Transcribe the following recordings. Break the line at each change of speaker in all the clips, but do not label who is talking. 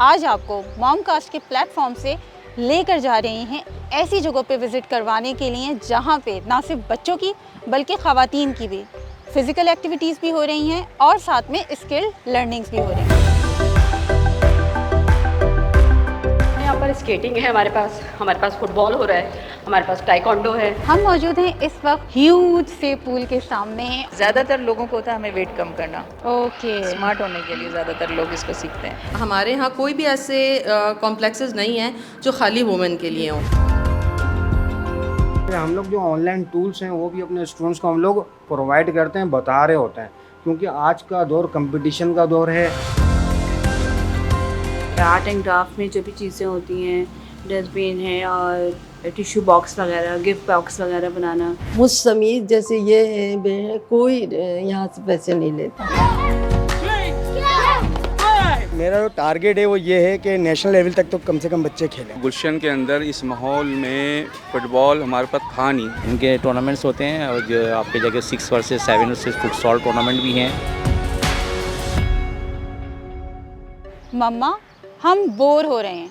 आज आपको मॉमकास्ट के प्लेटफॉर्म से लेकर जा रहे हैं ऐसी जगहों पे विज़िट करवाने के लिए जहाँ पे ना सिर्फ बच्चों की बल्कि ख़वातीन की भी फ़िज़िकल एक्टिविटीज़ भी हो रही हैं और साथ में स्किल लर्निंग्स भी हो रही हैं।
यहाँ पर स्केटिंग है, हमारे पास फुटबॉल हो रहा है, हमारे पास टाइकोंडो है।
हम मौजूद हैं इस वक्त ह्यूज से पूल के सामने।
ज़्यादातर लोगों को होता है हमें वेट कम करना।
ओके,
स्मार्ट होने के लिए ज़्यादातर लोग इसको सीखते हैं।
हमारे यहाँ कोई भी ऐसे कॉम्प्लेक्सेस नहीं हैं जो खाली वुमेन के लिए हों।
हम लोग जो ऑनलाइन टूल्स हैं वो भी अपने स्टूडेंट्स को हम लोग प्रोवाइड करते हैं, बता रहे होते हैं, क्योंकि आज का दौर कंपटीशन का दौर है।
आर्ट एंड क्राफ्ट में जो भी चीज़ें होती हैं, डस्टबिन है और टिश्यू बॉक्स वगैरह, गिफ्ट बॉक्स वगैरह बनाना।
मुझ समीर जैसे ये है कोई यहाँ से पैसे नहीं लेता।
मेरा जो टारगेट है वो ये है कि नेशनल लेवल तक तो कम से कम बच्चे खेलें।
गुलशन के अंदर इस माहौल में फुटबॉल हमारे पास था नहीं।
इनके टूर्नामेंट्स होते हैं और जो आपके जगह 6 वर्सेस 7 वर्सेस फुटसॉल टूर्नामेंट भी हैं।
मम्मा हम बोर हो रहे हैं,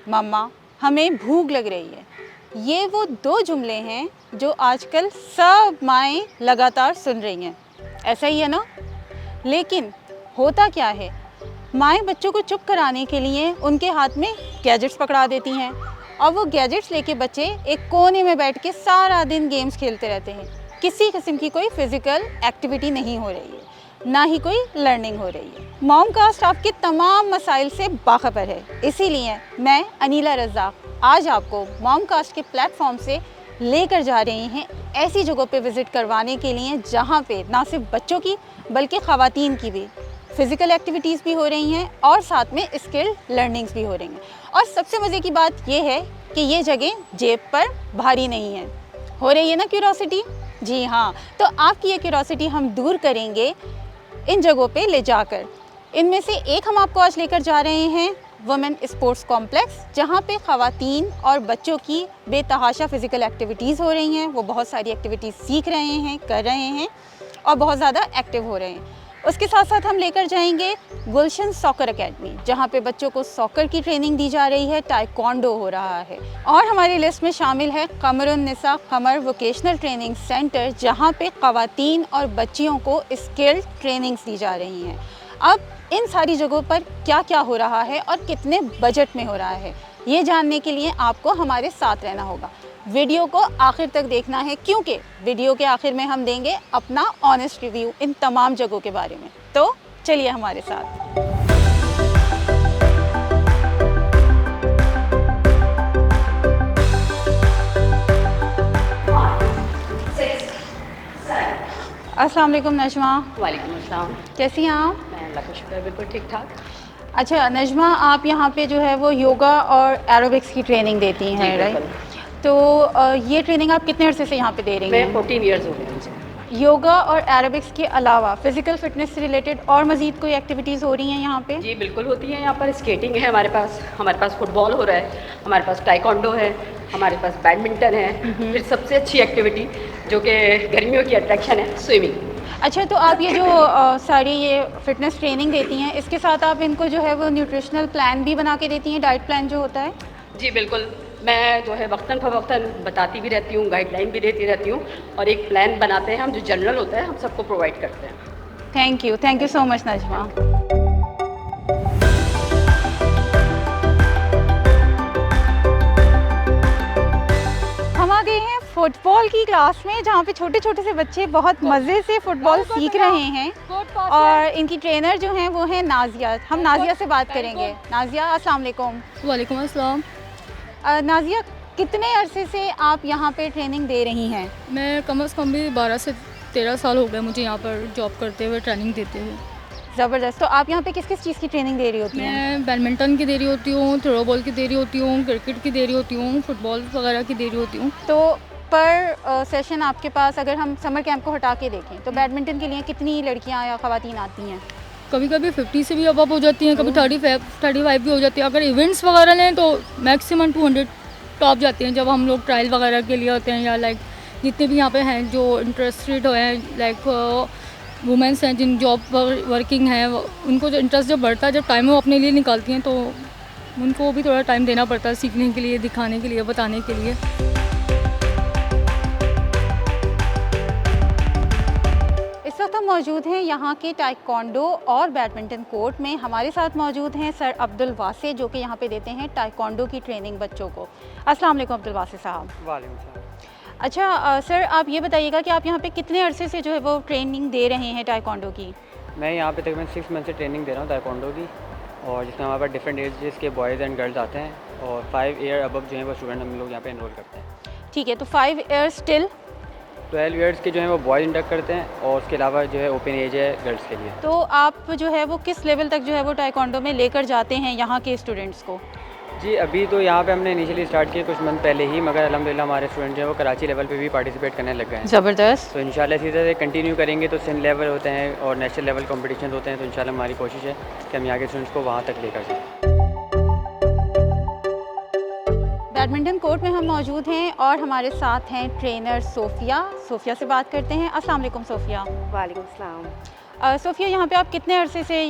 मम्मा हमें भूख लग रही है। ये वो दो जुमले हैं जो आजकल सब माएँ लगातार सुन रही हैं। ऐसा ही है ना? लेकिन होता क्या है, माएँ बच्चों को चुप कराने के लिए उनके हाथ में गैजेट्स पकड़ा देती हैं और वो गैजेट्स लेके बच्चे एक कोने में बैठ के सारा दिन गेम्स खेलते रहते हैं। किसी किस्म की कोई फिज़िकल एक्टिविटी नहीं हो रही है, ना ही कोई लर्निंग हो रही है। मॉमकास्ट आपके तमाम मसाइल से बाखबर है, इसीलिए मैं अनीला रज़ाक आज आपको मॉमकास्ट के प्लेटफॉर्म से लेकर जा रहे हैं ऐसी जगहों पे विज़िट करवाने के लिए जहाँ पे ना सिर्फ बच्चों की बल्कि ख़वातीन की भी फ़िज़िकल एक्टिविटीज़ भी हो रही हैं और साथ में स्किल लर्निंग्स भी हो रही हैं। और सबसे मज़े की बात ये है कि ये जगह जेब पर भारी नहीं है। हो रही है ना क्यूरोसिटी? जी हाँ, तो आपकी ये क्यूरोसिटी हम दूर करेंगे इन जगहों पे ले जाकर। इनमें से एक हम आपको आज लेकर जा रहे हैं वुमेन स्पोर्ट्स कॉम्प्लेक्स, जहाँ पे ख़वातीन और बच्चों की बेतहाशा फ़िज़िकल एक्टिविटीज़ हो रही हैं। वो बहुत सारी एक्टिविटीज़ सीख रहे हैं, कर रहे हैं और बहुत ज़्यादा एक्टिव हो रहे हैं। उसके साथ साथ हम लेकर जाएंगे गुलशन सॉकर एकेडमी, जहाँ पे बच्चों को सॉकर की ट्रेनिंग दी जा रही है, टाइकोंडो हो रहा है। और हमारी लिस्ट में शामिल है कमरुन्निसा कमर वोकेशनल ट्रेनिंग सेंटर, जहाँ पे ख़वातीन और बच्चियों को स्किल ट्रेनिंग्स दी जा रही हैं। अब इन सारी जगहों पर क्या क्या हो रहा है और कितने बजट में हो रहा है, ये जानने के लिए आपको हमारे साथ रहना होगा। वीडियो को आखिर तक देखना है, क्योंकि वीडियो के आखिर में हम देंगे अपना ऑनेस्ट रिव्यू इन तमाम जगहों के बारे में। तो चलिए हमारे साथ। अस्सलाम वालेकुम नजमा।
वालेकुम अस्सलाम।
कैसी हैं आप?
मैं अल्लाह का शुक्र बिल्कुल ठीक ठाक।
अच्छा नजमा, आप यहाँ पे जो है वो योगा और एरोबिक्स की ट्रेनिंग देती हैं, राइट? तो ये ट्रेनिंग आप कितने अरसे से यहाँ पे दे रही हैं?
मैं 14 ईयर्स हो गए मुझे।
योगा और एरोबिक्स के अलावा फ़िज़िकल फ़िटनेस से रिलेटेड और मज़ीद कोई एक्टिविटीज़ हो रही हैं यहाँ पे?
जी बिल्कुल होती है। यहाँ पर स्केटिंग है, हमारे पास फुटबॉल हो रहा है, हमारे पास टाइकोंडो है, हमारे पास बैडमिंटन है। फिर सबसे अच्छी एक्टिविटी जो कि गर्मियों की अट्रैक्शन है, स्विमिंग।
अच्छा, तो आप ये जो सारी ये फ़िटनेस ट्रेनिंग देती हैं, इसके साथ आप इनको जो है वो न्यूट्रिशनल प्लान भी बना के देती हैं, डाइट प्लान जो होता है?
जी बिल्कुल, मैं जो है वक्तन फ़वक्तन बताती भी रहती हूँ, गाइडलाइन भी देती रहती हूँ और एक प्लान बनाते हैं हम जो जनरल होता है, हम सबको प्रोवाइड करते हैं।
Thank you so much Najma. हम आ गए हैं फुटबॉल की क्लास में, जहाँ पे छोटे छोटे से बच्चे बहुत मज़े से फुटबॉल सीख रहे हैं और इनकी ट्रेनर जो हैं वो हैं नाजिया। हम नाजिया से बात करेंगे। नाजिया अस्सलाम वालेकुम।
वालेकुम अस्सलाम।
नाजिया, कितने अरसे से आप यहाँ पे ट्रेनिंग दे रही हैं?
मैं कम से कम भी 12 से 13 साल हो गए मुझे यहाँ पर जॉब करते हुए, ट्रेनिंग देते हुए।
ज़बरदस्त। तो आप यहाँ पे किस किस चीज़ की ट्रेनिंग दे रही होती हैं?
मैं बैडमिंटन की दे रही होती हूँ, थ्रो बॉल की दे रही होती हूँ, क्रिकेट की दे रही होती हूँ, फुटबॉल वगैरह की दे रही होती हूँ।
तो पर सेशन आपके पास अगर हम समर कैंप को हटा के देखें तो बैडमिंटन के लिए कितनी लड़कियाँ या ख़वातीन आती हैं?
कभी कभी 50 से भी अबव हो जाती हैं, कभी 35 भी हो जाती है। अगर इवेंट्स वगैरह लें तो मैक्सिमम 200 टॉप जाते हैं। जब हम लोग ट्रायल वगैरह के लिए होते हैं या लाइक जितने भी यहाँ पे हैं जो इंटरेस्टेड हैं, लाइक वुमेंस हैं जिन जॉब वर्किंग हैं, उनको जो इंटरेस्ट जब बढ़ता है, जब टाइम वो अपने लिए निकालती हैं तो उनको भी थोड़ा टाइम देना पड़ता है सीखने के लिए, दिखाने के लिए, बताने के लिए।
इस वक्त हम मौजूद हैं यहाँ के टाइकोंडो और बैडमिंटन कोर्ट में। हमारे साथ मौजूद हैं सर अब्दुल वासे, जो कि यहाँ पे देते हैं टाइकोंडो की ट्रेनिंग बच्चों को। अस्सलाम वालेकुम अब्दुल वासे साहब।
वालेकुम सलाम।
अच्छा सर, आप ये बताइएगा कि आप यहाँ पे कितने अरसे से जो है वो ट्रेनिंग दे रहे हैं टाइकोंडो की?
मैं यहाँ पे तकरीबन 6 मंथ से ट्रेनिंग दे रहा हूँ टाइकोंडो की, और जिसमें हमारे पास डिफरेंट एजेस के बॉयज़ एंड गर्ल्स आते हैं, और 5 ईयर अबव जो है वो स्टूडेंट हम लोग यहाँ पे एनरोल करते हैं।
ठीक है, तो 5 ईयर्स टिल
12 ईयर्स के जो है वो बॉयज़ इंडक्ट करते हैं, और उसके अलावा जो है ओपन एज है गर्ल्स के लिए।
तो आप जो है वो किस लेवल तक जो है वो टाइकोंडो में लेकर जाते हैं यहाँ के स्टूडेंट्स को?
जी अभी तो यहाँ पे हमने इनिशियली स्टार्ट किया कुछ मंथ पहले ही, मगर अल्हम्दुलिल्लाह हमारे स्टूडेंट जो है वो कराची लेवल पे भी पार्टिसिपेट करने लग गए हैं।
ज़बरदस्त।
तो इंशाल्लाह इसी तरह से कंटिन्यू करेंगे तो सिंध लेवल होते हैं और नेशनल लेवल कॉम्पिटिशन होते हैं, तो इंशाल्लाह हमारी कोशिश है कि हम यहाँ के स्टूडेंट्स को वहाँ तक लेकर जाएँ।
बैडमिंटन कोर्ट में हम मौजूद हैं और हमारे साथ हैं ट्रेनर सोफ़िया। सोफ़िया से बात करते हैं। अस्सलाम वालेकुम सोफ़िया।
वालेकुम सलाम।
सोफ़िया, यहाँ पे आप कितने अरसे से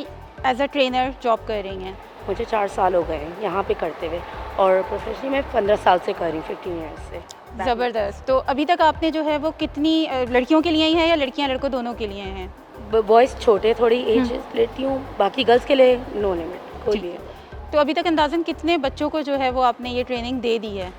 एज अ ट्रेनर जॉब कर रही हैं?
मुझे 4 साल हो गए हैं यहाँ पे करते हुए, और प्रोफेशनली मैं 15 साल से कर रही हूँ, 15 ईयर्स से।
ज़बरदस्त। तो अभी तक आपने जो है वो कितनी लड़कियों के लिए ही है या लड़कियाँ लड़कों दोनों के लिए हैं?
बॉयज़ छोटे थोड़ी एज लेती हूँ, बाकी गर्ल्स के लिए नो लिमिट कोई भी है।
तो अभी तक अंदाज़न कितने बच्चों को जो है वो आपने ये ट्रेनिंग दे दी है?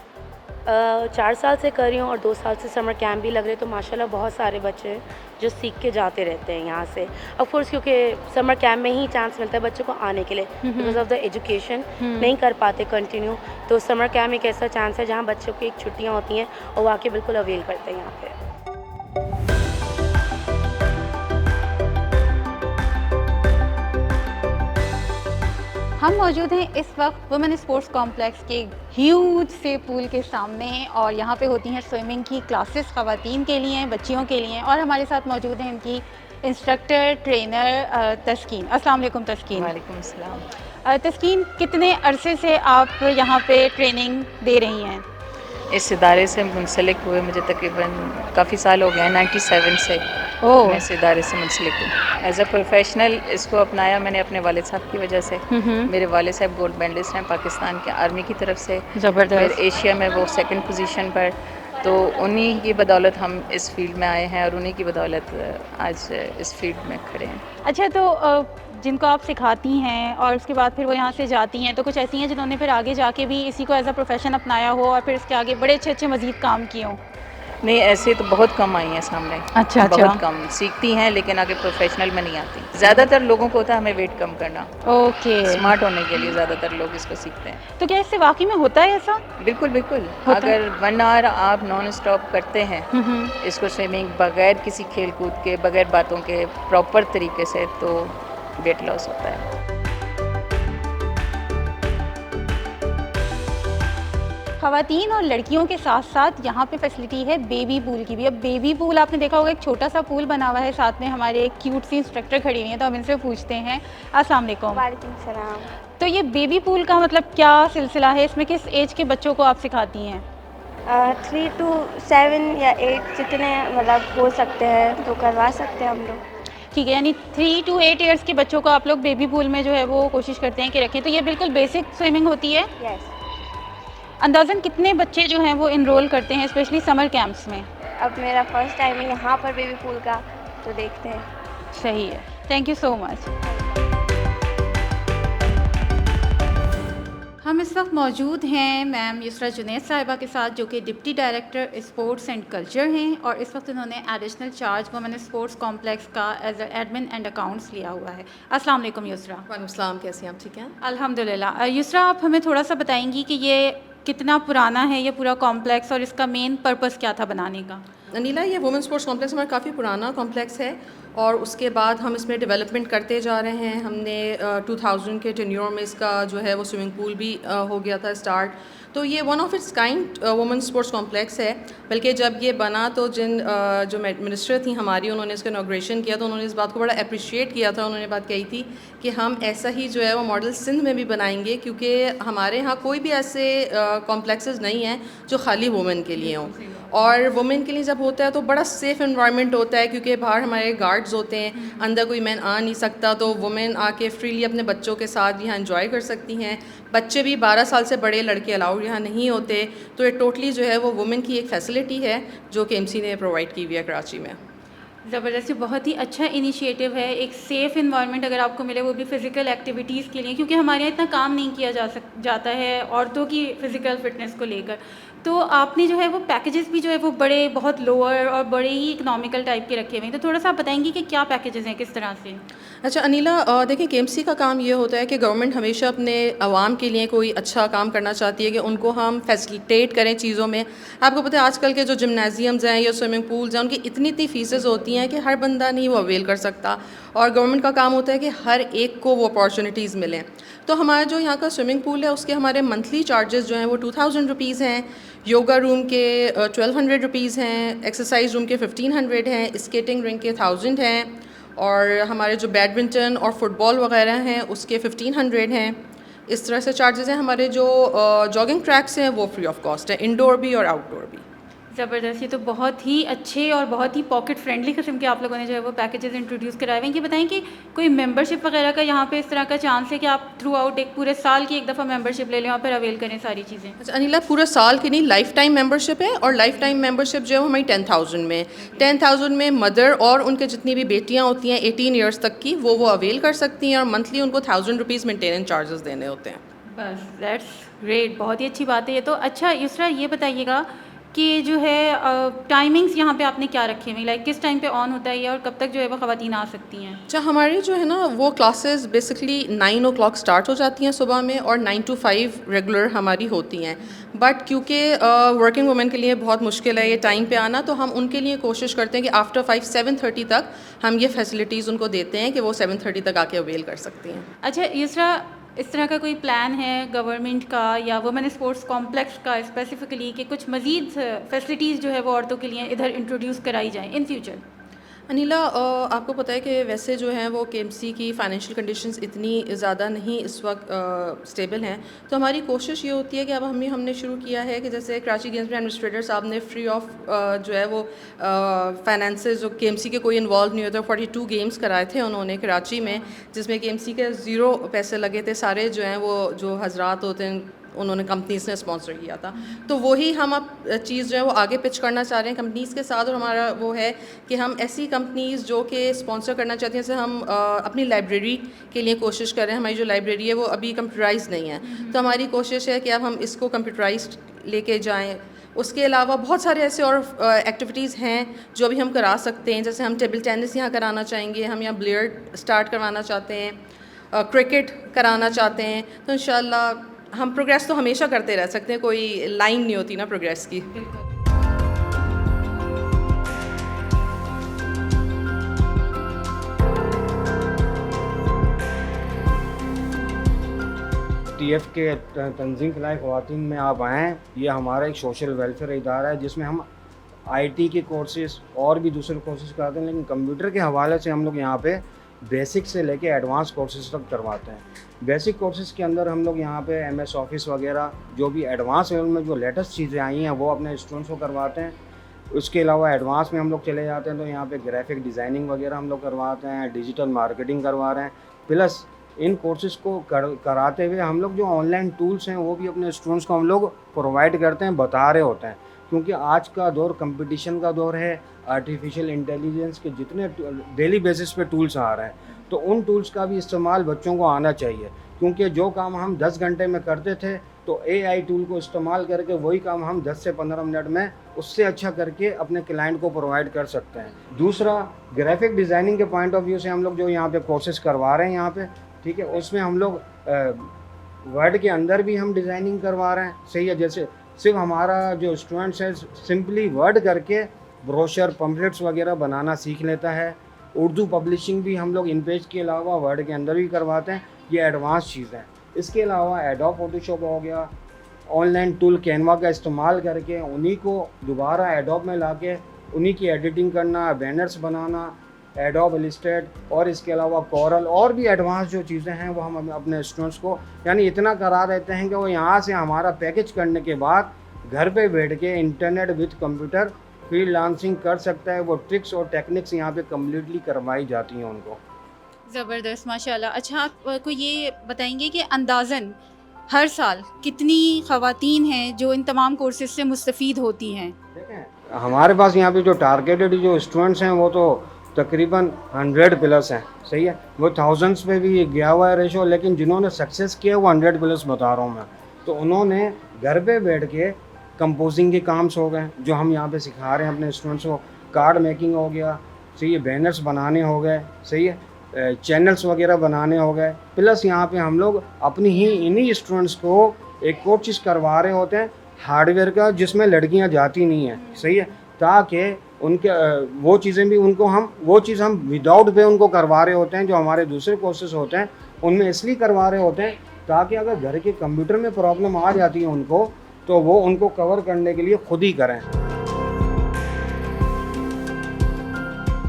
4 साल से कर रही हूँ, और 2 साल से समर कैंप भी लग रहे, तो माशाल्लाह बहुत सारे बच्चे हैं जो सीख के जाते रहते हैं यहाँ से। ऑफ कोर्स क्योंकि समर कैंप में ही चांस मिलता है बच्चों को आने के लिए, बिकॉज ऑफ द एजुकेशन नहीं कर पाते कंटिन्यू, तो समर कैंप एक ऐसा चांस है जहाँ बच्चों की एक छुट्टियाँ होती हैं और वो आके बिल्कुल अवेल करते हैं यहाँ पे।
हम मौजूद हैं इस वक्त वुमेन स्पोर्ट्स कॉम्प्लेक्स के ह्यूज से पूल के सामने, और यहाँ पे होती हैं स्विमिंग की क्लासेस ख़वातीन के लिए, बच्चियों के लिए। और हमारे साथ मौजूद हैं इनकी इंस्ट्रक्टर ट्रेनर तस्कीन। अस्सलाम वालेकुम तस्कीन।
वालेकुम सलाम।
तस्कीन, कितने अरसे से आप यहाँ पे ट्रेनिंग दे रही हैं?
इस इदारे से मुंसलिक हुए मुझे तकरीबन काफ़ी साल हो गए हैं, 97 से मैं इस इदारे से मुंसलिक हूँ। एज अ प्रोफेशनल इसको अपनाया मैंने अपने वालिद साहब की वजह से। मेरे वालिद साहब गोल्ड मेडलिस्ट हैं पाकिस्तान के आर्मी की तरफ से,
ज़बरदस्त।
एशिया में वो 2nd पोजीशन पर, तो उन्हीं की बदौलत हम इस फील्ड में आए हैं और उन्हीं की बदौलत आज इस फील्ड में खड़े हैं।
अच्छा, तो जिनको आप सिखाती हैं और उसके बाद फिर वो यहाँ से जाती हैं, तो कुछ ऐसी हैं जिन्होंने फिर आगे जाके भी इसी को एज अ प्रोफेशन अपनाया हो और फिर इसके आगे बड़े अच्छे अच्छे मज़ीद काम किए हों?
नहीं, ऐसे तो बहुत कम आई हैं सामने।
अच्छा।
बहुत कम सीखती हैं, लेकिन आगे प्रोफेशनल में नहीं आती। ज़्यादातर लोगों को होता है हमें वेट कम करना।
ओके।
स्मार्ट होने के लिए ज़्यादातर लोग इसको सीखते हैं।
तो क्या इससे वाकई में होता है ऐसा?
बिल्कुल बिल्कुल। अगर 1 आवर आप नॉन स्टॉप करते हैं इसको, स्विमिंग बगैर किसी खेल कूद के, बगैर बातों के, प्रॉपर तरीके से, तो वेट लॉस होता है।
ख़वातीन और लड़कियों के साथ साथ यहाँ पे फैसिलिटी है बेबी पूल की भी। अब बेबी पूल आपने देखा होगा, एक छोटा सा पूल बना हुआ है, साथ में हमारे एक क्यूट सी इंस्ट्रक्टर खड़ी हुई हैं, तो हम इनसे पूछते हैं। अस्सलाम वालेकुम।
वालेकुम सलाम।
तो ये बेबी पूल का मतलब क्या सिलसिला है? इसमें किस एज के बच्चों को आप सिखाती हैं?
3 to 7 या 8 जितने मतलब हो सकते हैं तो करवा सकते हैं हम लोग।
ठीक है, यानी 3 to 8 ईयर्स के बच्चों को आप लोग बेबी पूल में जो है वो कोशिश करते हैं कि रखें। तो ये बिल्कुल बेसिक स्विमिंग होती है?
यस।
अंदाज़न कितने बच्चे जो हैं वो इनरोल करते हैं, स्पेशली समर कैंप्स में?
अब मेरा फर्स्ट टाइम है यहाँ पर बेबी पूल का, तो देखते हैं।
सही है, थैंक यू सो मच। हम इस वक्त मौजूद हैं मैम युसरा जुनैद साहिबा के साथ, जो कि deputy director sports and culture हैं, और इस वक्त उन्होंने additional charge women sports complex का एज एडमिन एंड अकाउंट्स लिया हुआ है। अस्सलाम वालेकुम युसरा।
वालेकुम सलाम, कैसे हैं आप? ठीक हैं
अल्हम्दुलिल्लाह। युसरा, आप हमें थोड़ा सा बताएंगी कि ये कितना पुराना है ये पूरा कॉम्प्लेक्स, और इसका मेन पर्पस क्या था बनाने का?
नीला, ये वुमेन स्पोर्ट्स कॉम्प्लेक्स हमारा काफ़ी पुराना कॉम्प्लेक्स है, और उसके बाद हम इसमें डेवलपमेंट करते जा रहे हैं। हमने 2000 के टेन्योर में इसका जो है वो स्विमिंग पूल भी हो गया था स्टार्ट। तो ये one of its kind women sports complex है। बल्कि जब ये बना तो जो मिनिस्टर थी हमारी, उन्होंने इसका इनॉग्रेशन किया, तो उन्होंने इस बात को बड़ा अप्रिशिएट किया था। उन्होंने बात कही थी कि हम ऐसा ही जो है वो मॉडल सिंध में भी बनाएंगे, क्योंकि हमारे यहाँ कोई भी ऐसे कॉम्प्लेक्सेस नहीं हैं जो खाली वुमेन के लिए हों। और वुमेन के लिए जब होता है तो बड़ा सेफ़ एनवायरनमेंट होता है, क्योंकि बाहर हमारे गार्ड वार्ड्स होते हैं, अंदर कोई मैन आ नहीं सकता, तो वुमेन आके फ्रीली अपने बच्चों के साथ यहाँ एंजॉय कर सकती हैं। बच्चे भी 12 साल से बड़े लड़के अलाउड यहाँ नहीं होते, तो ये टोटली जो है वो वुमेन की एक फैसिलिटी है जो KMC ने प्रोवाइड की हुई है कराची में।
ज़बरदस्त, बहुत ही अच्छा इनिशिएटिव है। एक सेफ़ इन्वायरमेंट अगर आपको मिले, वो भी फ़िज़िकल एक्टिविटीज़ के लिए, क्योंकि हमारे यहाँ इतना काम नहीं किया जाता है औरतों की फ़िज़िकल फ़िटनेस को लेकर। तो आपने जो है वो पैकेजेस भी जो है वो बड़े बहुत लोअर और बड़े ही इकोनॉमिकल टाइप के रखे हुए हैं, तो थोड़ा सा आप बताएंगी कि क्या पैकेजेस हैं, किस तरह से?
अच्छा अनिला, देखिए KMC का काम ये होता है कि गवर्नमेंट हमेशा अपने आवाम के लिए कोई अच्छा काम करना चाहती है कि उनको हम फैसिलिटेट करें चीज़ों में। आपको पता है आजकल के जो जिम्नाजियम्स हैं या स्विमिंग पूल्स हैं, उनकी इतनी फ़ीसेस होती हैं कि हर बंदा नहीं वो अवेल कर सकता, और गवर्नमेंट का काम होता है कि हर एक को वो अपॉर्चुनिटीज़ मिलें। तो हमारा जो यहाँ का स्विमिंग पूल है उसके हमारे मंथली चार्जेस जो हैं वो 2000 रुपीज़ हैं, योगा रूम के 1200 रुपीज़ हैं, एक्सरसाइज रूम के 1500 हैं, स्केटिंग रिंग के 1000 हैं, और हमारे जो बैडमिंटन और फुटबॉल वगैरह हैं उसके 1500 हैं। इस तरह से चार्जेस हैं। हमारे जो जॉगिंग ट्रैक्स हैं वो फ्री ऑफ कॉस्ट है, इंडोर भी और आउटडोर भी।
ज़बरदस्त, ये तो बहुत ही अच्छे और बहुत ही पॉकेट फ्रेंडली किस्म के आप लोगों ने जो है वो पैकेजेस इंट्रोड्यूस कराए हुए हैं। ये बताएं कि कोई मेंबरशिप वगैरह का यहाँ पे इस तरह का चांस है कि आप थ्रू आउट एक पूरे साल की एक दफ़ा मेंबरशिप ले लें और फिर अवेल करें सारी चीज़ें?
अच्छा अनिला, पूरे साल की नहीं, लाइफ टाइम मेंबरशिप है, और लाइफ टाइम मेंबरशिप जो है हमारी 10,000 में मदर और उनके जितनी भी बेटियाँ होती हैं 18 ईयर्स तक की वो अवेल कर सकती हैं, और मंथली उनको 1000 रुपीज़ मेंटेनेंस चार्जेस देने होते हैं।
बस दैट्स ग्रेट, बहुत ही अच्छी बात है ये तो। अच्छा युसरा, ये बताइएगा कि जो है टाइमिंग्स यहाँ पे आपने क्या रखे हुए, लाइक किस टाइम पे ऑन होता है ये, और कब तक जो है वो ख़वातीन आ सकती हैं?
अच्छा, हमारी जो है ना वो क्लासेस बेसिकली 9 o'clock स्टार्ट हो जाती हैं सुबह में, और 9 to 5 रेगुलर हमारी होती हैं। बट क्योंकि वर्किंग वुमेन के लिए बहुत मुश्किल है ये टाइम पे आना, तो हम उनके लिए कोशिश करते हैं कि आफ्टर 7:30 तक हम ये फैसिलिटीज़ उनको देते हैं कि वो 7:30 तक आके अवेल कर सकती हैं।
अच्छा युसरा, इस तरह का कोई प्लान है गवर्नमेंट का या वुमेन स्पोर्ट्स कॉम्प्लेक्स का स्पेसिफिकली कि कुछ मज़ीद फैसिलिटीज़ जो है वो औरतों के लिए इधर इंट्रोड्यूस कराई जाएँ इन फ्यूचर?
अनिला, आपको पता है कि वैसे जो है वो KMC की फ़ाइनेंशियल कंडीशंस इतनी ज़्यादा नहीं इस वक्त स्टेबल हैं, तो हमारी कोशिश ये होती है कि अब हमने शुरू किया है कि जैसे कराची गेम्स में एडमिनिस्ट्रेटर साहब ने फ्री ऑफ जो है वो फाइनेंसेस जो KMC के कोई इन्वॉल्व नहीं होता, 42 गेम्स कराए थे उन्होंने कराची में, जिसमें KMC के 0 पैसे लगे थे। सारे जो हैं वो जो हजरात होते हैं उन्होंने कंपनीज़ ने स्पॉन्सर किया था, तो वही हम अब चीज़ जो है वो आगे पिच करना चाह रहे हैं कंपनीज़ के साथ। और हमारा वो है कि हम ऐसी कंपनीज़ जो कि स्पॉन्सर करना चाहती हैं, जैसे हम अपनी लाइब्रेरी के लिए कोशिश कर रहे हैं। हमारी जो लाइब्रेरी है वो अभी कंप्यूटराइज नहीं है, तो हमारी कोशिश है कि अब हम इसको कंप्यूटराइज लेके जाएँ। उसके अलावा बहुत सारे ऐसे और एक्टिविटीज़ हैं जो अभी हम करा सकते हैं, जैसे हम टेबल टेनिस यहाँ कराना चाहेंगे, हम यहाँ बिलियर्ड स्टार्ट करवाना चाहते हैं, क्रिकेट कराना चाहते हैं। तो इंशाल्लाह हम प्रोग्रेस तो हमेशा करते रह सकते हैं, कोई लाइन नहीं होती ना प्रोग्रेस की।
TF के तंजीम फलाह ख़वातीन में आप आएँ। ये हमारा एक सोशल वेलफेयर इदारा है जिसमें हम IT के कोर्सेज़ और भी दूसरे कोर्सेज़ कराते हैं, लेकिन कंप्यूटर के हवाले से हम लोग यहाँ पे बेसिक से लेके एडवांस कोर्सेज़ तक करवाते हैं। बेसिक कोर्सेज़ के अंदर हम लोग यहाँ पे MS ऑफिस वगैरह जो भी एडवांस लेवल में जो लेटेस्ट चीज़ें आई हैं वो अपने स्टूडेंट्स को करवाते हैं। उसके अलावा एडवांस में हम लोग चले जाते हैं तो यहाँ पे ग्राफिक डिज़ाइनिंग वगैरह हम लोग करवाते हैं, डिजिटल मार्केटिंग करवा रहे हैं। प्लस इन कोर्सेज़ को कराते हुए हम लोग जो ऑनलाइन टूल्स हैं वो भी अपने स्टूडेंट्स को हम लोग प्रोवाइड करते हैं, बता रहे होते हैं, क्योंकि आज का दौर कंपटीशन का दौर है। आर्टिफिशियल इंटेलिजेंस के जितने डेली बेसिस पे टूल्स आ रहे हैं, तो उन टूल्स का भी इस्तेमाल बच्चों को आना चाहिए, क्योंकि जो काम हम 10 घंटे में करते थे तो AI टूल को इस्तेमाल करके वही काम हम 10 से 15 मिनट में उससे अच्छा करके अपने क्लाइंट को प्रोवाइड कर सकते हैं। दूसरा, ग्राफिक डिज़ाइनिंग के पॉइंट ऑफ व्यू से हम लोग जो यहाँ पे कोर्सेज करवा रहे हैं यहाँ पे, ठीक है, उसमें हम लोग वर्ड के अंदर भी हम डिज़ाइनिंग करवा रहे हैं, सही है। जैसे सिर्फ हमारा जो स्टूडेंट्स है सिंपली वर्ड करके ब्रोशर पम्फलेट्स वगैरह बनाना सीख लेता है। उर्दू पब्लिशिंग भी हम लोग इन पेज के अलावा वर्ड के अंदर भी करवाते हैं, ये एडवांस चीज़ है। इसके अलावा एडोब फोटोशॉप हो गया, ऑनलाइन टूल कैनवा का इस्तेमाल करके उन्हीं को दोबारा एडोब में लाके उन्हीं की एडिटिंग करना, बैनर्स बनाना, एडोब इलस्ट्रेट, और इसके अलावा कोरल और भी एडवांस जो चीज़ें हैं वो हम अपने स्टूडेंट्स को यानी इतना करा देते हैं कि वो यहाँ से हमारा पैकेज करने के बाद घर पे बैठ के इंटरनेट विद कंप्यूटर फ्रीलांसिंग कर सकता है, वो ट्रिक्स और टेक्निक्स यहाँ पे कम्प्लीटली करवाई जाती हैं उनको।
ज़बरदस्त, माशाल्लाह। अच्छा, आपको ये बताएंगे कि अंदाज़न हर साल कितनी ख़वातीन हैं जो इन तमाम कोर्सेज से मुस्तफ़ीद होती हैं?
देखें, हमारे पास यहाँ पे जो टारगेटेड जो स्टूडेंट्स हैं वो तो तकरीबन 100 प्लस हैं, सही है। वो थाउजेंड्स पे भी गया हुआ है रेशो, लेकिन जिन्होंने सक्सेस किया वो 100 प्लस बता रहा हूँ मैं। तो उन्होंने घर पे बैठ के कंपोजिंग के काम्स हो गए जो हम यहाँ पे सिखा रहे हैं अपने स्टूडेंट्स को, कार्ड मेकिंग हो गया, सही है, बैनर्स बनाने हो गए, सही है, चैनल्स वगैरह बनाने हो गए। प्लस यहाँ पे हम लोग अपनी ही इन्हीं स्टूडेंट्स को एक और चीज़ करवा रहे होते हैं हार्डवेयर का, जिसमें लड़कियाँ जाती नहीं हैं, सही है, ताकि उनके वो चीज़ें भी उनको वो चीज़ हम विदाउट पे उनको करवा रहे होते हैं। जो हमारे दूसरे कोर्सेज होते हैं उनमें इसलिए करवा रहे होते हैं ताकि अगर घर के कंप्यूटर में प्रॉब्लम आ जाती है उनको, तो वो उनको कवर करने के लिए खुद ही करें।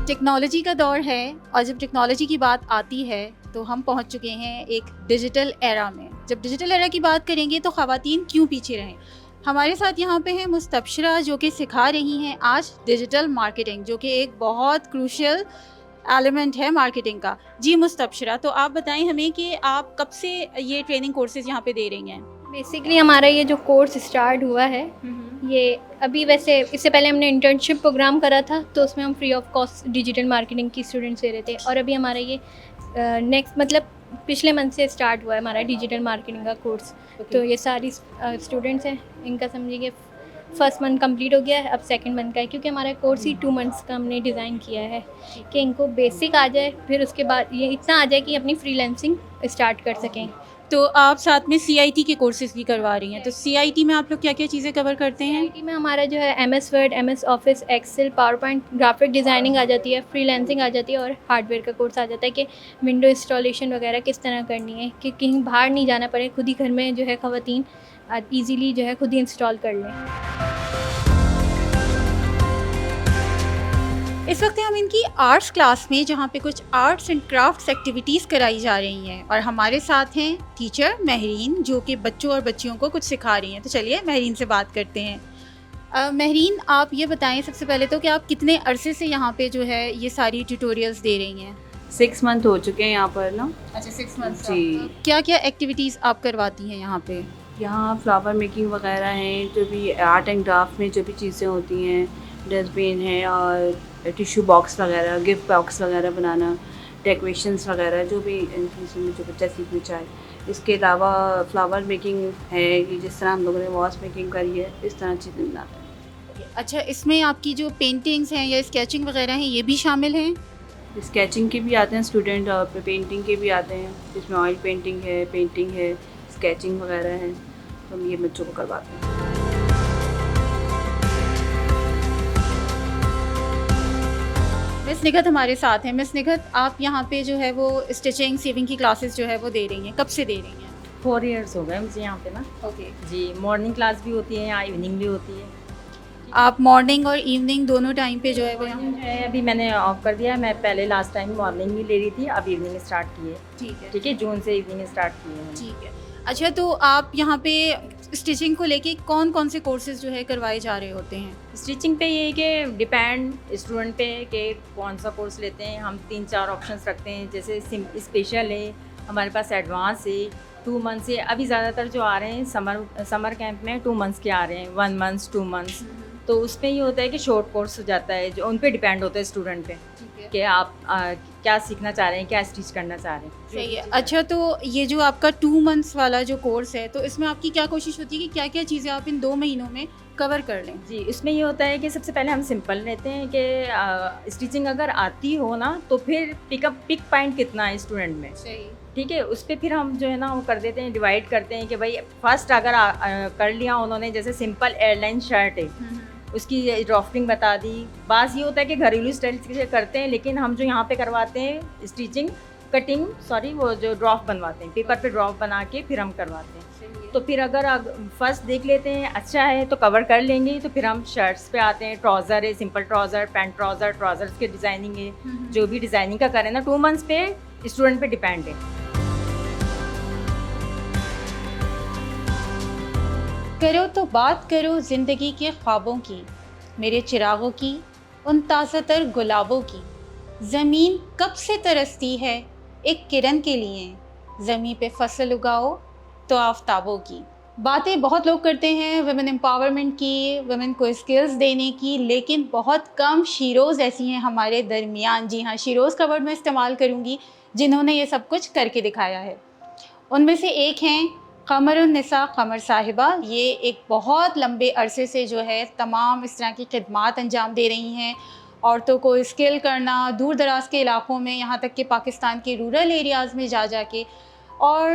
टेक्नोलॉजी का दौर है और जब टेक्नोलॉजी की बात आती है तो हम पहुंच चुके हैं एक डिजिटल एरा में। जब डिजिटल एरा की बात करेंगे तो ख़वातीन क्यों पीछे रहें। हमारे साथ यहाँ पे हैं मुस्तबशिरा जो कि सिखा रही हैं आज डिजिटल मार्केटिंग, जो कि एक बहुत क्रूशियल एलिमेंट है मार्केटिंग का। जी मुस्तबशिरा, तो आप बताएं हमें कि आप कब से ये ट्रेनिंग कोर्सेज यहाँ पे दे रही हैं?
बेसिकली हमारा ये जो कोर्स स्टार्ट हुआ है ये अभी, वैसे इससे पहले हमने इंटर्नशिप प्रोग्राम करा था तो उसमें हम free of cost digital marketing की स्टूडेंट्स दे रहे थे, और अभी हमारा ये नेक्स्ट मतलब पिछले मंथ से स्टार्ट हुआ है हमारा डिजिटल मार्केटिंग का कोर्स। तो ये सारी स्टूडेंट्स हैं, इनका समझिए फर्स्ट मंथ कंप्लीट हो गया है, अब सेकंड मंथ का है, क्योंकि हमारा कोर्स ही 2 मंथ्स का हमने डिज़ाइन किया है कि इनको बेसिक आ जाए, फिर उसके बाद ये इतना आ जाए कि अपनी फ्रीलांसिंग स्टार्ट कर सकें।
तो आप साथ में CIT के कोर्सेज भी करवा रही हैं, तो CIT में आप लोग क्या क्या चीज़ें कवर करते हैं?
CIT में हमारा जो है MS word, MS office, excel, power point, graphic designing आ जाती है, फ्रीलांसिंग आ जाती है, और हार्डवेयर का कोर्स आ जाता है कि विंडो इंस्टॉलेशन वगैरह किस तरह करनी है कि कहीं बाहर नहीं जाना पड़े, खुद ही घर में जो है ख़वातीन ईज़िली जो है खुद ही इंस्टॉल कर लें।
इस वक्त हम इनकी आर्ट्स क्लास में, जहाँ पे कुछ आर्ट्स एंड क्राफ्ट्स एक्टिविटीज़ कराई जा रही हैं, और हमारे साथ हैं टीचर महरीन जो कि बच्चों और बच्चियों को कुछ सिखा रही हैं। तो चलिए महरीन से बात करते हैं। महरीन, आप ये बताएं सबसे पहले तो कि आप कितने अरसे से यहाँ पे जो है ये सारी ट्यूटोरियल्स दे रही हैं?
6 मंथ हो चुके हैं यहाँ पर ना।
अच्छा, 6 मंथ
जी।
क्या क्या एक्टिविटीज़ आप करवाती हैं यहाँ पे?
यहाँ फ्लावर मेकिंग वगैरह हैं, जो भी आर्ट एंड क्राफ्ट में जो भी चीज़ें होती हैं, डस्टबिन है और टिश्यू बॉक्स वगैरह, गिफ्ट बॉक्स वगैरह बनाना, डेकोरेशंस वगैरह, जो भी इसमें जो बच्चा सीखना चाहे। इसके अलावा फ्लावर मेकिंग है कि जिस तरह हम लोगों ने वॉस मेकिंग करी है, इस तरह चीज़ें बनाते हैं।
अच्छा, इसमें आपकी जो पेंटिंग्स हैं या स्केचिंग वगैरह हैं ये भी शामिल हैं?
स्केचिंग के भी आते हैं स्टूडेंट और पेंटिंग के भी आते हैं, जिसमें ऑयल पेंटिंग है, स्केचिंग वगैरह है, तो हम ये बच्चों को करवाते हैं।
मिस निगत हमारे साथ हैं। मिस निगत, आप यहाँ पे जो है वो स्टिचिंग सीविंग की क्लासेस जो है वो दे रही हैं, कब से दे रही हैं?
4 इयर्स हो गए मुझे यहाँ पे ना।
ओके
जी, मॉर्निंग क्लास भी होती है यहाँ, इवनिंग भी होती है।
आप मॉर्निंग और इवनिंग दोनों टाइम पे जो है वो यहाँ
है, अभी मैंने ऑफ कर दिया है। मैं पहले लास्ट टाइम मॉर्निंग भी ले रही थी, अब इवनिंग स्टार्ट की है। ठीक है, जून से इवनिंग स्टार्ट की है।
ठीक है। अच्छा, तो आप यहाँ पे स्टिचिंग को लेके कौन कौन से कोर्सेज जो है करवाए जा रहे होते हैं?
स्टिचिंग पे ये है कि डिपेंड स्टूडेंट पे कि कौन सा कोर्स लेते हैं। हम 3-4 ऑप्शंस रखते हैं, जैसे स्पेशल है, हमारे पास एडवांस है, 2 मंथ से। अभी ज़्यादातर जो आ रहे हैं समर कैंप में 2 मंथ्स के आ रहे हैं, 1 मंथ 2 मंथ्स। तो उस पर ये होता है कि शॉर्ट कोर्स हो जाता है, जो उन पे डिपेंड होता है स्टूडेंट पे कि आप क्या सीखना चाह रहे हैं, क्या स्टिच करना चाह रहे हैं।
सही है। अच्छा, तो ये जो आपका 2 मंथ्स वाला जो कोर्स है, तो इसमें आपकी क्या कोशिश होती है कि क्या क्या चीज़ें आप इन 2 महीनों में कवर कर लें?
जी, इसमें ये होता है कि सबसे पहले हम सिंपल लेते हैं कि स्टिचिंग अगर आती हो ना तो फिर पिक पॉइंट कितना है स्टूडेंट में।
सही।
ठीक है, उस पर फिर हम जो है ना वो कर देते हैं, डिवाइड करते हैं कि भाई फर्स्ट अगर कर लिया उन्होंने, जैसे सिंपल एयरलाइन शर्ट है, उसकी ड्राफ्टिंग बता दी। बात ये होता है कि घरेलू स्टाइल से करते हैं, लेकिन हम जो यहाँ पे करवाते हैं स्टिचिंग वो जो ड्राफ्ट बनवाते हैं, पेपर पे ड्राफ्ट बना के फिर हम करवाते हैं। तो फिर अगर फर्स्ट देख लेते हैं अच्छा है तो कवर कर लेंगे, तो फिर हम शर्ट्स पे आते हैं। ट्राउज़र है, simple trouser, pant trouser, trousers के डिज़ाइनिंग है, जो भी डिज़ाइनिंग का करें ना, 2 मंथ्स पे स्टूडेंट पे डिपेंड है।
करो तो बात करो ज़िंदगी के ख्वाबों की, मेरे चिरागों की, उन ताज़ातर गुलाबों की। ज़मीन कब से तरसती है एक किरण के लिए, ज़मीन पे फसल उगाओ तो आफताबों की। बातें बहुत लोग करते हैं वुमेन एम्पावरमेंट की, वुमेन को स्किल्स देने की, लेकिन बहुत कम शीरोज़ ऐसी हैं हमारे दरमियान। जी हाँ, शीरोज़ का वर्ड मैं इस्तेमाल करूँगी, जिन्होंने ये सब कुछ करके दिखाया है। उनमें से एक हैं क़मरुन्निसा क़मर साहिबा। ये एक बहुत लंबे अरसे से जो है तमाम इस तरह की खिदमात अंजाम दे रही हैं, औरतों को स्किल करना, दूर दराज के इलाकों में, यहाँ तक कि पाकिस्तान के रूरल एरियाज़ में जा के। और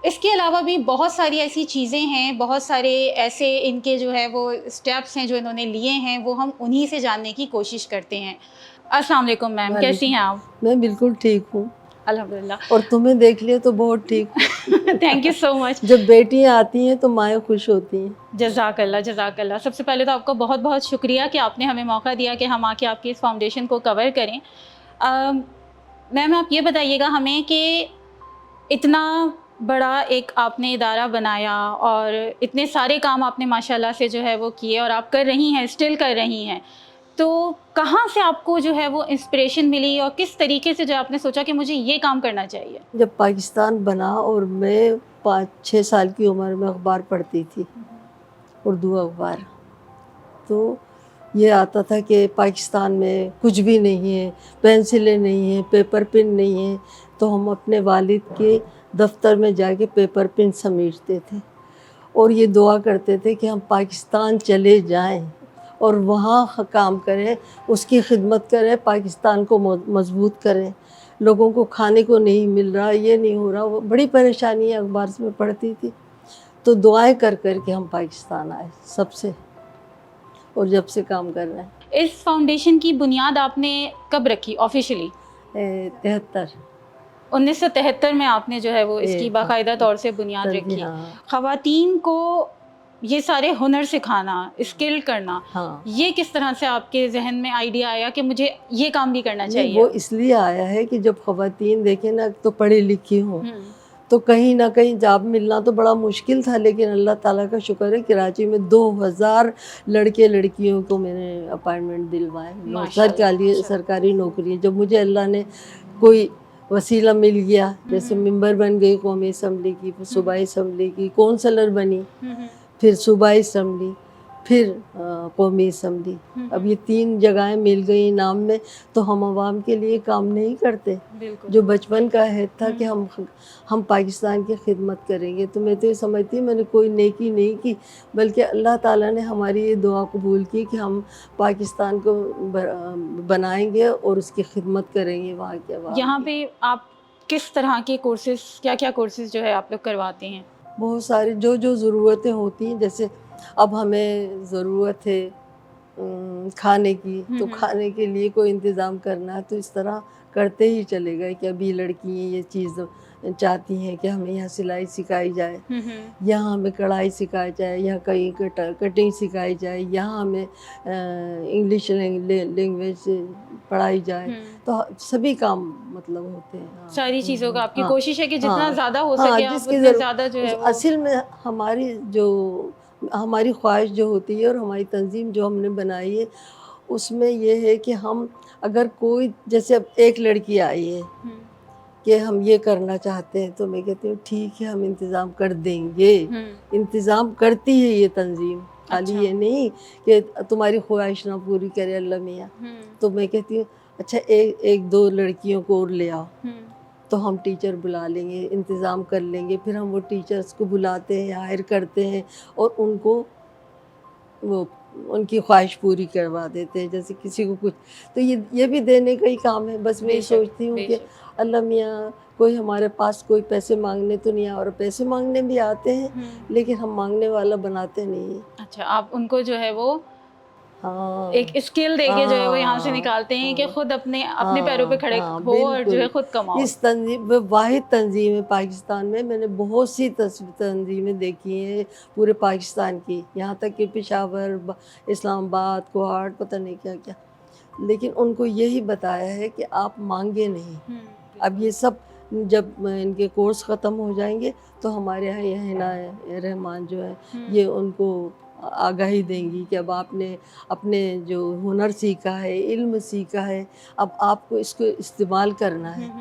इसके अलावा भी बहुत सारी ऐसी चीज़ें हैं, बहुत सारे ऐसे इनके जो है वो स्टेप्स हैं जो इन्होंने लिए हैं, वो हम उन्हीं से जानने की कोशिश करते हैं। अस्सलाम वालेकुम मैम, कैसी हैं आप?
मैं बिल्कुल ठीक हूँ
अल्हम्दुलिल्लाह।
और तुम्हें देख लिया तो बहुत ठीक हूँ।
Thank you so much.
जब बेटियाँ आती हैं तो माएँ खुश होती हैं।
जज़ाकल्लाह जज़ाकल्लाह। सबसे पहले तो आपका बहुत बहुत शुक्रिया कि आपने हमें मौका दिया कि हम आके आपकी इस फाउंडेशन को कवर करें। मैम आप ये बताइएगा हमें कि इतना बड़ा एक आपने इदारा बनाया और इतने सारे काम आपने माशाल्लाह से जो है वो किए और आप कर रही हैं, स्टिल कर रही हैं, तो कहाँ से आपको जो है वो इंस्पिरेशन मिली और किस तरीके से जो आपने सोचा कि मुझे ये काम करना चाहिए?
जब पाकिस्तान बना और मैं 5-6 साल की उम्र में अखबार पढ़ती थी, उर्दू अखबार, तो ये आता था कि पाकिस्तान में कुछ भी नहीं है, पेंसिलें नहीं हैं, पेपर पिन नहीं है, तो हम अपने वालिद के दफ्तर में जाके पेपर पिन समेटते थे और ये दुआ करते थे कि हम पाकिस्तान चले जाएं और वहाँ काम करें, उसकी खिदमत करें, पाकिस्तान को मजबूत करें। लोगों को खाने को नहीं मिल रहा, ये नहीं हो रहा, वो बड़ी परेशानी अखबार में पढ़ती थी। तो दुआएं कर कर के हम पाकिस्तान आए सबसे, और जब से काम कर रहे हैं।
इस फाउंडेशन की बुनियाद आपने कब रखी ऑफिशियली? 1973 में आपने जो है वो इसकी बाकायदा तौर से बुनियाद रखी। ख़वातीन को ये सारे हुनर सिखाना, स्किल करना, ये किस तरह से आपके जहन में आइडिया आया कि मुझे ये काम भी करना चाहिए?
वो इसलिए आया है कि जब ख़वातीन देखें ना तो पढ़ी लिखी हों, तो कहीं ना कहीं जॉब मिलना तो बड़ा मुश्किल था, लेकिन अल्लाह ताला का शुक्र है कराची में 2000 लड़के लड़कियों को मैंने अपॉइंटमेंट दिलवाए, सरकारी नौकरी। जब मुझे अल्लाह ने कोई वसीला मिल गया, जैसे मेंबर बन गई कौमी असम्बली की, फिर सूबाई असम्बली की, कौंसलर बनी, फिर सूबाई असम्बली, फिर कौमी असम्बली। अब ये 3 जगहें मिल गई नाम में, तो हम आवाम के लिए काम नहीं करते। जो बचपन का है था कि हम पाकिस्तान की खिदमत करेंगे, तो मैं तो ये समझती हूँ मैंने कोई नेकी नहीं की, बल्कि अल्लाह ताला ने हमारी ये दुआ कबूल की कि हम पाकिस्तान को बनाएंगे और उसकी खिदमत करेंगे वहाँ के आवाम।
यहाँ पे आप किस तरह के कोर्सेज, क्या क्या कोर्सेज जो है आप लोग करवाते हैं?
बहुत सारी जो ज़रूरतें होती हैं, जैसे अब हमें ज़रूरत है खाने की, तो खाने के लिए कोई इंतज़ाम करना है, तो इस तरह करते ही चले गए कि अभी लड़कियाँ ये चीज़ चाहती हैं कि हमें यहाँ सिलाई सिखाई जाए, यहाँ हमें कढ़ाई सिखाई जाए, यहाँ कहीं कटिंग सिखाई जाए, यहाँ हमें इंग्लिश लैंग्वेज पढ़ाई जाए, तो सभी काम मतलब होते हैं।
सारी चीज़ों का आपकी कोशिश है कि जितना ज़्यादा हो सके आप उतना ज़्यादा जो है।
असल में हमारी ख्वाहिश जो होती है और हमारी तंजीम जो हमने बनाई है, उसमें ये है कि हम अगर कोई, जैसे अब एक लड़की आई है कि हम ये करना चाहते हैं, तो मैं कहती हूँ ठीक है, हम इंतज़ाम कर देंगे। इंतज़ाम करती है ये तंजीम, खाली ये नहीं कि तुम्हारी ख्वाहिश ना पूरी करे अल्लाह मियाँ। तो मैं कहती हूँ अच्छा एक दो लड़कियों को और ले आओ, तो हम टीचर बुला लेंगे, इंतज़ाम कर लेंगे। फिर हम वो टीचर्स को बुलाते हैं, हायर करते हैं और उनको वो उनकी ख्वाहिश पूरी करवा देते हैं। जैसे किसी को कुछ, तो ये भी देने का ही काम है। बस मैं सोचती हूँ कि अल्लाह मियाँ कोई हमारे पास कोई पैसे मांगने तो नहीं, और पैसे मांगने भी आते हैं, लेकिन हम मांगने वाला बनाते नहीं।
अच्छा, आप उनको जो है वो एक स्किल देके जो है वो यहाँ से निकालते हैं कि खुद अपने पैरों पे खड़े हो और जो है खुद कमाओ।
इस तंजीम वाहिद तंजीम है पाकिस्तान में। मैंने बहुत सी तंजीमें देखी हैं पूरे पाकिस्तान की, यहाँ तक कि पेशावर, इस्लामाबाद, कोहाट, पता नहीं क्या क्या, लेकिन उनको यही बताया है कि आप मांगे नहीं। अब ये सब जब इनके कोर्स ख़त्म हो जाएंगे तो हमारे यहाँ हिना रहमान जो है ये उनको आगाही देंगी कि अब आपने अपने जो हुनर सीखा है, इल्म सीखा है, अब आपको इसको इस्तेमाल करना है।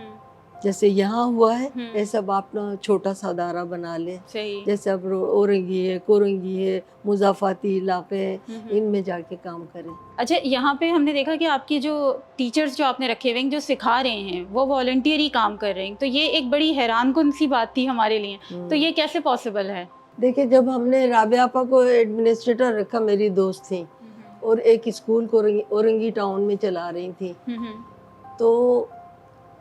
जैसे यहाँ हुआ है ऐसे अब आप ना छोटा सा अदारा बना लें।
सही।
जैसे अब औरंगी है, कोरंगी है, मुज़ाफ़ाती इलाके हैं, इनमें जाके काम करें।
अच्छा, यहाँ पे हमने देखा कि आपके जो टीचर्स जो आपने रखे हुए हैं जो सिखा रहे हैं वो वॉलंटियर ही काम कर रहे हैं, तो ये एक बड़ी हैरानकुन सी बात थी हमारे लिए। तो ये कैसे पॉसिबल है?
देखिए, जब हमने राबिया आपा को एडमिनिस्ट्रेटर रखा, मेरी दोस्त थी और एक स्कूल को औरंगी टाउन में चला रही थी, तो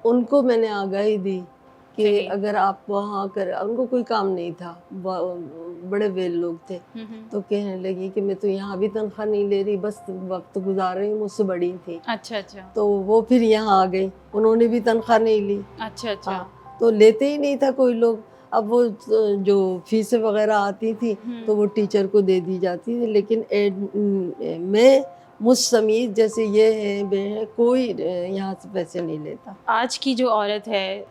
उनको मैंने आगाही दी कि अगर आप वहाँ कर, उनको कोई काम नहीं था, बड़े वेल लोग थे, तो कहने लगी कि मैं तो यहाँ भी तनख्वाह नहीं ले रही, बस वक्त गुजार रही हूँ, मुझसे बड़ी थी।
अच्छा अच्छा।
तो वो फिर यहाँ आ गई, उन्होंने भी तनख्वाह नहीं ली।
अच्छा अच्छा।
तो लेते ही नहीं था कोई लोग। अब वो जो फीसें वगैरह आती थी तो वो टीचर को दे दी जाती थी, लेकिन मैं मुझ समीत जैसे ये है कोई यहाँ से पैसे नहीं लेता।
आज की जो औरत है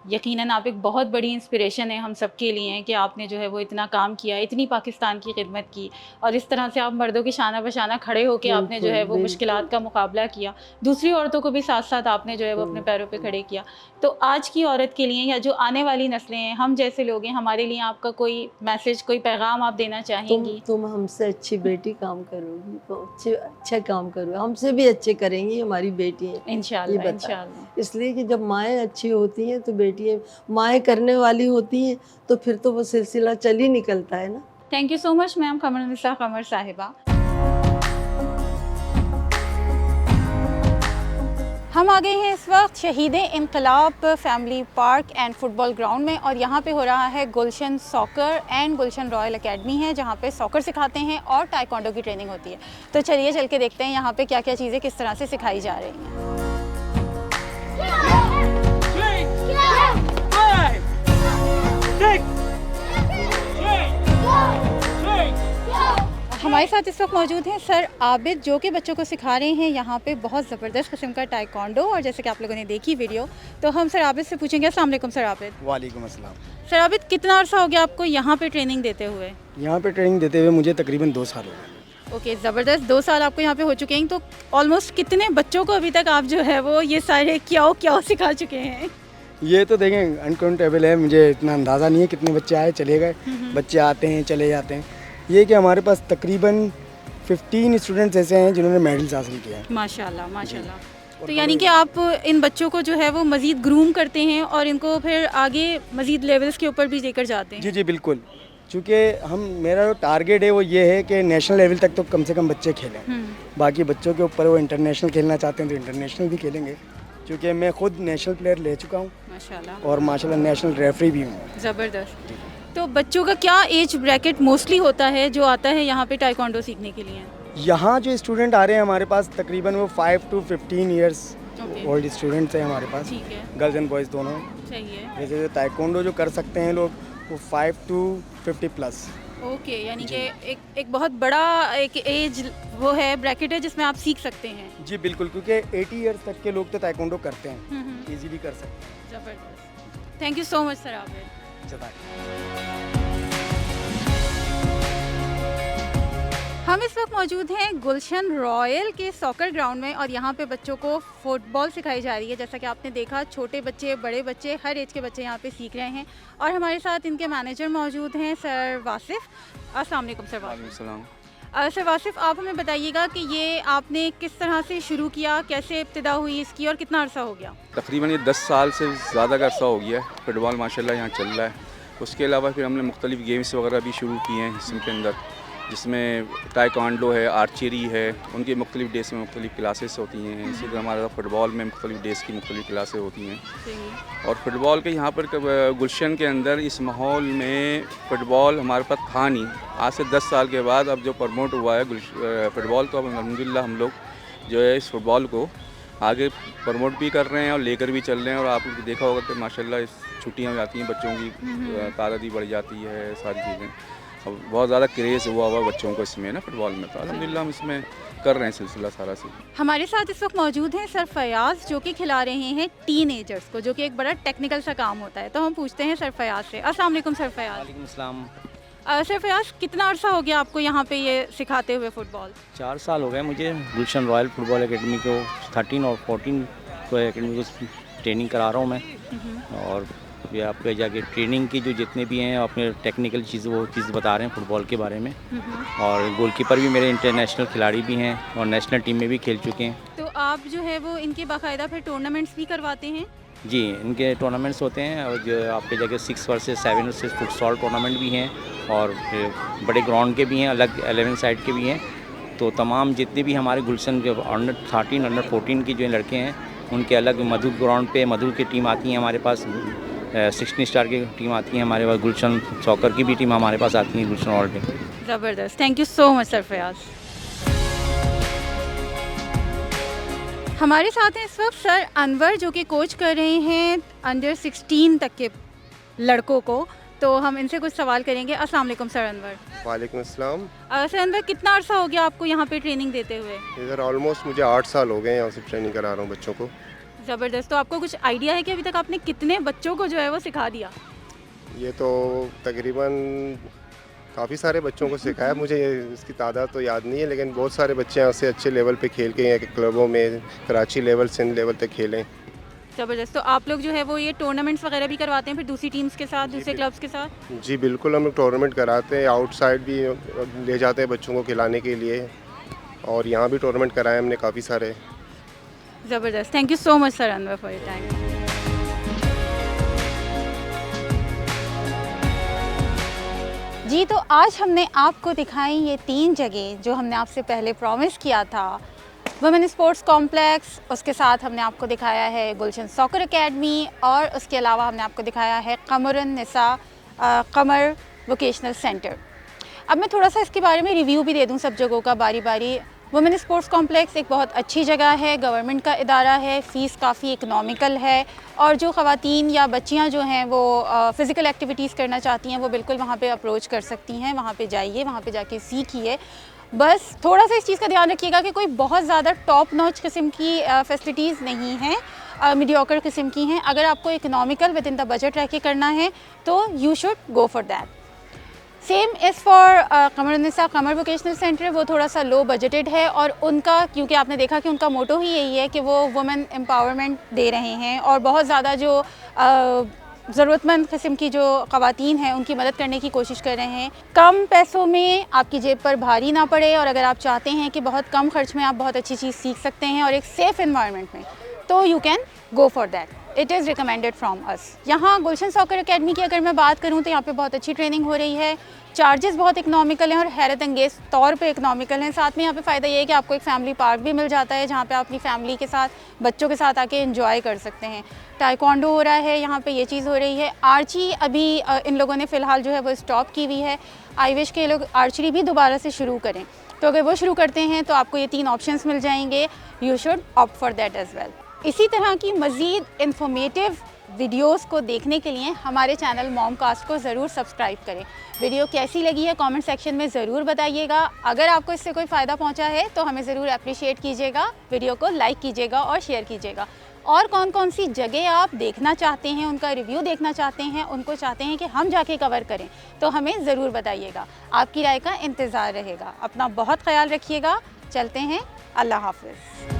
यकीनन आप एक बहुत बड़ी इंस्पिरेशन है हम सब के लिए कि आपने जो है वो इतना काम किया, इतनी पाकिस्तान की खिदमत की और इस तरह से आप मर्दों के शाना बशाना खड़े होकर आपने जो है वो मुश्किलात का मुकाबला किया, दूसरी औरतों को भी साथ साथ आपने जो है वो अपने पैरों पे खड़े किया। तो आज की औरत के लिए या जो आने वाली नस्लें हैं, हम जैसे लोग हैं, हमारे लिए आपका कोई मैसेज, कोई पैगाम आप देना चाहेंगी?
तुम हमसे अच्छी बेटी काम करोगी तो अच्छा काम करो, हमसे भी अच्छे करेंगी हमारी बेटी है
इंशाल्लाह इंशाल्लाह।
इसलिए कि जब माएँ अच्छी होती हैं तो बेटी माएँ करने वाली होती हैं, तो फिर तो वो सिलसिला चल ही निकलता है ना।
Thank you so much ma'am Qamrunnisa Qamar Sahiba. हम आ गए हैं इस वक्त Shaheed Inquilab family park and football ground में और यहाँ पे हो रहा है Gulshan soccer and Gulshan royal academy है, जहाँ पे सॉकर सिखाते हैं और टाइकोंडो की ट्रेनिंग होती है। तो चलिए चल के देखते हैं यहाँ पे क्या क्या चीज़ें किस तरह से सिखाई जा रही हैं। हमारे साथ इस वक्त मौजूद हैं सर आबिद, जो कि बच्चों को सिखा रहे हैं यहाँ पे बहुत ज़बरदस्त किस्म का टाइकोंडो। और जैसे कि आप लोगों ने देखी वीडियो, तो हम सर आबिद से पूछेंगे। अस्सलाम वालेकुम सर आबिद।
वालेकुम अस्सलाम।
सर आबिद, कितना अर्सा हो गया आपको यहाँ पे ट्रेनिंग देते हुए?
यहाँ पे ट्रेनिंग देते हुए मुझे तकरीबन 2 साल हो गए।
ओके, ज़बरदस्त। 2 साल आपको यहाँ पे हो चुके हैं, तो ऑलमोस्ट कितने बच्चों को अभी तक आप जो है वो ये सारे क्या सिखा चुके हैं?
ये तो देखें अनकाउंटेबल है, मुझे इतना अंदाज़ा नहीं है कितने बच्चे आए चले गए। बच्चे आते हैं चले जाते हैं। ये कि हमारे पास तकरीबन 15 स्टूडेंट्स ऐसे हैं जिन्होंने मेडल्स हासिल किए हैं।
माशाल्लाह माशाल्लाह। तो यानी कि आप इन बच्चों को जो है वो मज़ीद ग्रूम करते हैं और इनको फिर आगे मज़ीद लेवल्स के ऊपर भी लेकर जाते हैं?
जी जी बिल्कुल, चूँकि मेरा जो टारगेट है वो ये है कि नेशनल लेवल तक तो कम से कम बच्चे खेलें। बाकी बच्चों के ऊपर वो इंटरनेशनल खेलना चाहते हैं तो इंटरनेशनल भी खेलेंगे, क्योंकि मैं खुद नेशनल प्लेयर ले चुका हूँ
माशाल्लाह,
और माशाल्लाह नेशनल रेफरी भी हूँ।
ज़बरदस्त। तो बच्चों का क्या एज ब्रैकेट मोस्टली होता है जो आता है यहाँ पे टाइकोंडो सीखने के लिए?
यहाँ जो स्टूडेंट आ रहे हैं हमारे पास तकरीबन वो 5 to 15 ईयर्स ओल्ड स्टूडेंट्स हैं हमारे पास, गर्ल्स एंड बॉयज़ दोनों।
सही है।
जैसे टाइकोंडो जो कर सकते हैं लोग वो 5 to 50 प्लस।
ओके, यानी कि एक बहुत बड़ा एक एज वो है ब्रैकेट है जिसमें आप सीख सकते हैं।
जी बिल्कुल, क्योंकि 80 ईयर्स तक के लोग तो टाइकोंडो करते हैं, इजीली कर सकते हैं।
ज़बरदस्त। Thank you so much sir Abid. हम इस वक्त मौजूद हैं गुलशन रॉयल के सॉकर ग्राउंड में और यहाँ पे बच्चों को फुटबॉल सिखाई जा रही है। जैसा कि आपने देखा, छोटे बच्चे, बड़े बच्चे, हर एज के बच्चे यहाँ पे सीख रहे हैं। और हमारे साथ इनके मैनेजर मौजूद हैं सर वासिफ। अस्सलाम वालेकुम सर वासिफ। सर वासिफ, आप हमें बताइएगा कि ये आपने किस तरह से शुरू किया, कैसे इब्तिदा हुई इसकी और कितना अर्सा हो गया?
तकरीबन ये 10 साल से ज़्यादा का अर्सा हो गया है। फुटबॉल माशाल्लाह यहाँ चल रहा है। उसके अलावा फिर हमने मुख्तलिफ गेम्स वगैरह भी शुरू किए हैं इसके अंदर, जिसमें टाइकोंडो है, आर्चरी है, उनके मुख्तलिफ डेज़ में मुख्तलिफ क्लासेस होती हैं। इसी तरह हमारा फ़ुटबॉल में मुख्तलिफ डेज़ की मुख्तलिफ क्लासेस होती हैं। और फ़ुटबॉल के यहाँ पर गुलशन के अंदर इस माहौल में फ़ुटबॉल हमारे पास था नहीं। आज से 10 साल के बाद अब जो प्रमोट हुआ है फ़ुटबॉल, तो अब अल्हम्दुलिल्लाह हम लोग जो है इस फ़ुटबॉल को आगे प्रमोट भी कर रहे हैं और लेकर भी चल रहे हैं। और आप देखा होगा कि माशाल्लाह इस छुट्टियाँ हो जाती हैं, बच्चों की तादाद भी बढ़ जाती है, सारी चीज़ें। अब बहुत ज़्यादा क्रेज़ हुआ बच्चों को इसमें ना फुटबॉल में, तो अल्हम्दुलिल्लाह हम इसमें कर रहे हैं सिलसिला सारा से।
हमारे साथ इस वक्त मौजूद हैं सर फयाज़, जो कि खिला रहे हैं टीनेजर्स को, जो कि एक बड़ा टेक्निकल सा काम होता है। तो हम पूछते हैं सर फयाज़ से। अस्सलाम वालेकुम सर फयाज़।
वालेकुम अस्सलाम।
सर फयाज, कितना अर्सा हो गया आपको यहाँ पे ये सिखाते हुए फ़ुटबॉल?
4 साल हो गए मुझे गुलशन रॉयल फुटबॉल एकेडमी को 13 और 14 को एकेडमी को ट्रेनिंग करा रहा हूँ मैं। और ये आपके जाके ट्रेनिंग की जो जितने भी हैं अपने टेक्निकल चीज़ वो चीज़ बता रहे हैं फुटबॉल के बारे में। और गोलकीपर भी मेरे इंटरनेशनल खिलाड़ी भी हैं और नेशनल टीम में भी खेल चुके हैं।
तो आप जो है वो इनके बाकायदा फिर टूर्नामेंट्स भी करवाते हैं?
जी, इनके टूर्नामेंट्स होते हैं और जो आपके जगह 6 वर्सेस 7 वर्सेस फुटसॉल टूर्नामेंट भी हैं और बड़े ग्राउंड के भी हैं, अलग 11 साइड के भी हैं। तो तमाम जितने भी हमारे गुलशन जो अंडर 13 अंडर 14 की जो लड़के हैं उनके अलग मधुर ग्राउंड पे मधुर की टीम आती है हमारे पास, 16 स्टार की टीम आती है हमारे पास, गुलशन सॉकर की भी टीम हमारे पास आती है गुलशन ऑल पे।
ज़बरदस्त, thank you so much sir Fayaz. हमारे साथ हैं इस वक्त सर अनवर जो कि कोच कर रहे हैं अंडर 16 तक के लड़कों को, तो हम इनसे कुछ सवाल करेंगे। अस्सलाम वालेकुम सर अनवर।
वालेकुम अस्सलाम।
सर अनवर, कितना अर्सा हो गया आपको यहाँ पे ट्रेनिंग देते हुए?
इधर ऑलमोस्ट मुझे 8 साल हो गए यहाँ से ट्रेनिंग करा रहा हूँ बच्चों को।
ज़बरदस्त, तो आपको कुछ आइडिया है कि अभी तक आपने कितने बच्चों को जो है वो सिखा दिया?
ये तो तकरीबन काफ़ी सारे बच्चों को सिखाया, मुझे इसकी तादाद तो याद नहीं है, लेकिन बहुत सारे बच्चे यहाँ से अच्छे लेवल पे खेल के हैं, क्लबों में कराची लेवल सिंध लेवल तक खेलें।
ज़बरदस्त, तो आप लोग जो है वो ये टूर्नामेंट्स वगैरह भी करवाते हैं फिर दूसरी टीम्स के साथ, दूसरे क्लब्स के साथ?
जी बिल्कुल, हम लोग टूर्नामेंट कराते हैं, आउटसाइड भी ले जाते हैं बच्चों को खिलाने के लिए, और यहाँ भी टूर्नामेंट कराए हमने काफ़ी सारे।
ज़बरदस्त, thank you so much sir Anwar for your time. जी, तो आज हमने आपको दिखाई ये 3 जगह जो हमने आपसे पहले प्रॉमिस किया था। वुमेन स्पोर्ट्स कॉम्प्लेक्स, उसके साथ हमने आपको दिखाया है गुलशन सॉकर एकेडमी, और उसके अलावा हमने आपको दिखाया है कमरुन निसा कमर वोकेशनल सेंटर। अब मैं थोड़ा सा इसके बारे में रिव्यू भी दे दूँ सब जगहों का बारी बारी। वुमेन स्पोर्ट्स कॉम्प्लेक्स एक बहुत अच्छी जगह है, गवर्नमेंट का इदारा है, फ़ीस काफ़ी इकनॉमिकल है, और जो ख़वातीन या बच्चियां जो हैं वो फ़िज़िकल एक्टिविटीज़ करना चाहती हैं वो बिल्कुल वहाँ पे अप्रोच कर सकती हैं। वहाँ पे जाइए, वहाँ पे जाके सीखिए। बस थोड़ा सा इस चीज़ का ध्यान रखिएगा कि कोई बहुत ज़्यादा टॉप नॉच किस्म की फ़ैसिलिटीज़ नहीं हैं, मीडियोकर किस्म की हैं। अगर आपको economical within the budget रह के करना है तो you should go for that. Same is for Qamrunnisa Qamar vocational centre, वो थोड़ा सा लो बजटेड है, और उनका क्योंकि आपने देखा कि उनका मोटो ही यही है कि वो वुमेन एम्पावरमेंट दे रहे हैं और बहुत ज़्यादा जो ज़रूरतमंद किस्म की जो ख़वातीन हैं उनकी मदद करने की कोशिश कर रहे हैं। कम पैसों में आपकी जेब पर भारी ना पड़े, और अगर आप चाहते हैं कि बहुत कम खर्च में आप बहुत अच्छी चीज़ सीख सकते हैं और एक सेफ़ इन्वायरमेंट में, तो you can go for that. It is recommended from us. यहाँ गुलशन सॉकर एकेडमी की अगर मैं बात करूँ तो यहाँ पे बहुत अच्छी ट्रेनिंग हो रही है, चार्जेस बहुत इकनॉमिकल हैं और हैरत अंगेज़ तौर पे इकनॉमिकल हैं। साथ में यहाँ पे फ़ायदा ये है कि आपको एक फ़ैमिली पार्क भी मिल जाता है जहाँ पे आप अपनी फ़ैमिली के साथ, बच्चों के साथ आके एंजॉय कर सकते हैं। टाइकोंडो हो रहा है यहाँ पे, ये चीज़ हो रही है। आर्ची अभी इन लोगों ने फ़िलहाल जो है वो स्टॉप की हुई है। आई विश के लोग आर्चरी भी दोबारा से शुरू करें, तो अगर वो शुरू करते हैं तो आपको ये 3 ऑप्शंस मिल जाएंगे। You should opt for that as well. इसी तरह की मज़ीद इन्फॉर्मेटिव वीडियोस को देखने के लिए हमारे चैनल मॉमकास्ट को ज़रूर सब्सक्राइब करें। वीडियो कैसी लगी है कमेंट सेक्शन में ज़रूर बताइएगा। अगर आपको इससे कोई फ़ायदा पहुंचा है तो हमें ज़रूर अप्रिशिएट कीजिएगा, वीडियो को लाइक कीजिएगा और शेयर कीजिएगा। और कौन कौन सी जगह आप देखना चाहते हैं, उनका रिव्यू देखना चाहते हैं, उनको चाहते हैं कि हम जाके कवर करें, तो हमें ज़रूर बताइएगा। आपकी राय का इंतज़ार रहेगा। अपना बहुत ख्याल रखिएगा। चलते हैं, अल्लाह हाफ़िज़।